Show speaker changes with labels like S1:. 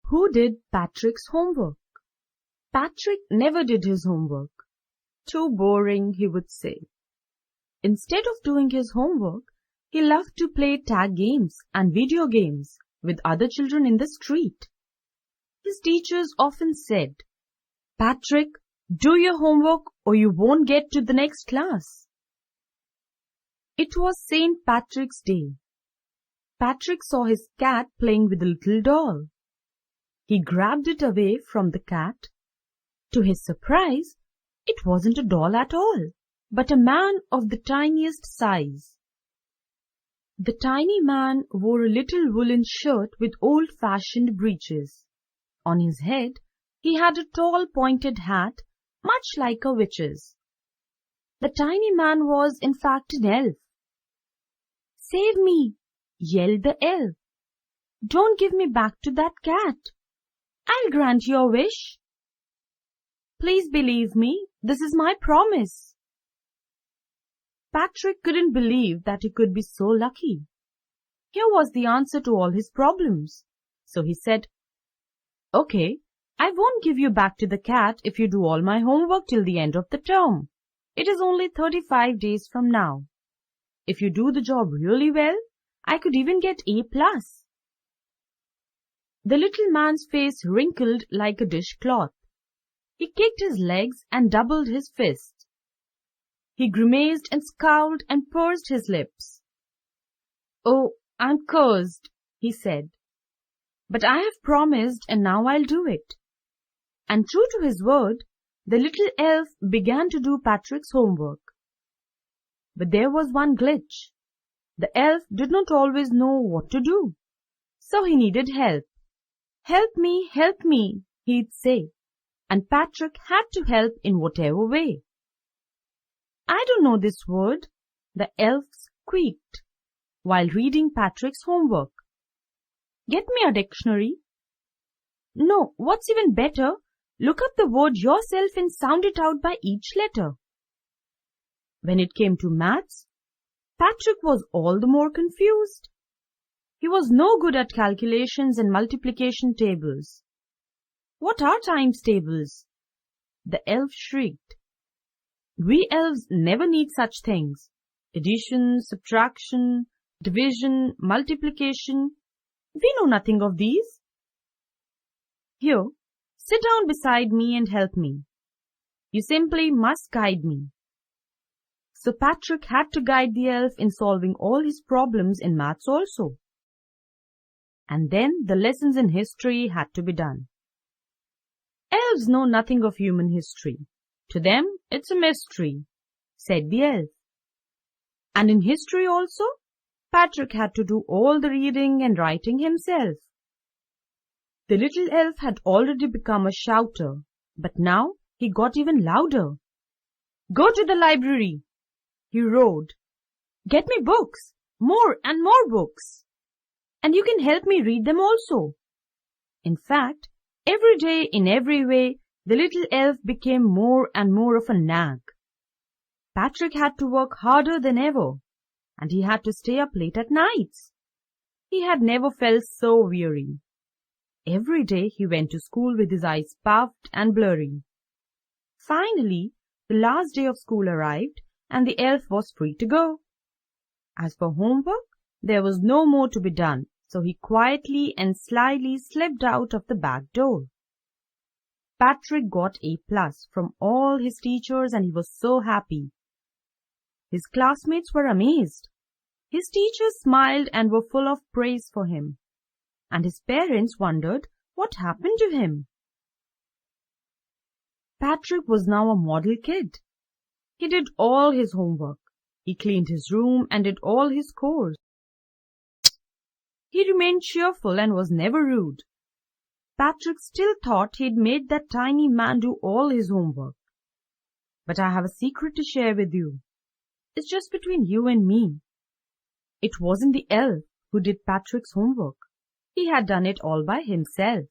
S1: Who did Patrick's homework? Patrick never did his homework. Too boring, he would say. Instead of doing his homework, he loved to play tag games and video games with other children in the street. His teachers often said, "Patrick, do your homework or you won't get to the next class." It was St. Patrick's Day. Patrick saw his cat playing with a little doll. He grabbed it away from the cat. To his surprise, it wasn't a doll at all, but a man of the tiniest size. The tiny man wore a little woolen shirt with old-fashioned breeches. On his head, he had a tall pointed hat, much like a witch's. The tiny man was, in fact, an elf. "Save me!" yelled the elf. "Don't give me back to that cat. I'll grant your wish. Please believe me, this is my promise." Patrick couldn't believe that he could be so lucky. Here was the answer to all his problems. So he said, "Okay, I won't give you back to the cat if you do all my homework till the end of the term. It is only 35 days from now. If you do the job really well, I could even get A+. The little man's face wrinkled like a dishcloth. He kicked his legs and doubled his fists. He grimaced and scowled and pursed his lips. "Oh, I'm cursed," he said. "But I have promised and now I'll do it." And true to his word, the little elf began to do Patrick's homework. But there was one glitch. The elf did not always know what to do, so he needed help. Help me," he'd say, and Patrick had to help in whatever way. "I don't know this word," the elf squeaked, while reading Patrick's homework. "Get me a dictionary." "No, what's even better, look up the word yourself and sound it out by each letter." When it came to maths, Patrick was all the more confused. He was no good at calculations and multiplication tables. "What are times tables?" the elf shrieked. "We elves never need such things. Addition, subtraction, division, multiplication. We know nothing of these." "Here, sit down beside me and help me. You simply must guide me." So Patrick had to guide the elf in solving all his problems in maths also. And then the lessons in history had to be done. "Elves know nothing of human history. To them, it's a mystery," said the elf. And in history also, Patrick had to do all the reading and writing himself. The little elf had already become a shouter, but now he got even louder. "Go to the library," he roared. "Get me books, more and more books. And you can help me read them also." In fact, every day in every way, the little elf became more and more of a nag. Patrick had to work harder than ever, and he had to stay up late at nights. He had never felt so weary. Every day he went to school with his eyes puffed and blurry. Finally, the last day of school arrived, and the elf was free to go. As for homework, there was no more to be done, so he quietly and slyly slipped out of the back door. Patrick got A+ from all his teachers, and he was so happy. His classmates were amazed. His teachers smiled and were full of praise for him, and his parents wondered what happened to him. Patrick was now a model kid. He did all his homework. He cleaned his room and did all his chores. He remained cheerful and was never rude. Patrick still thought he'd made that tiny man do all his homework. But I have a secret to share with you. It's just between you and me. It wasn't the elf who did Patrick's homework. He had done it all by himself.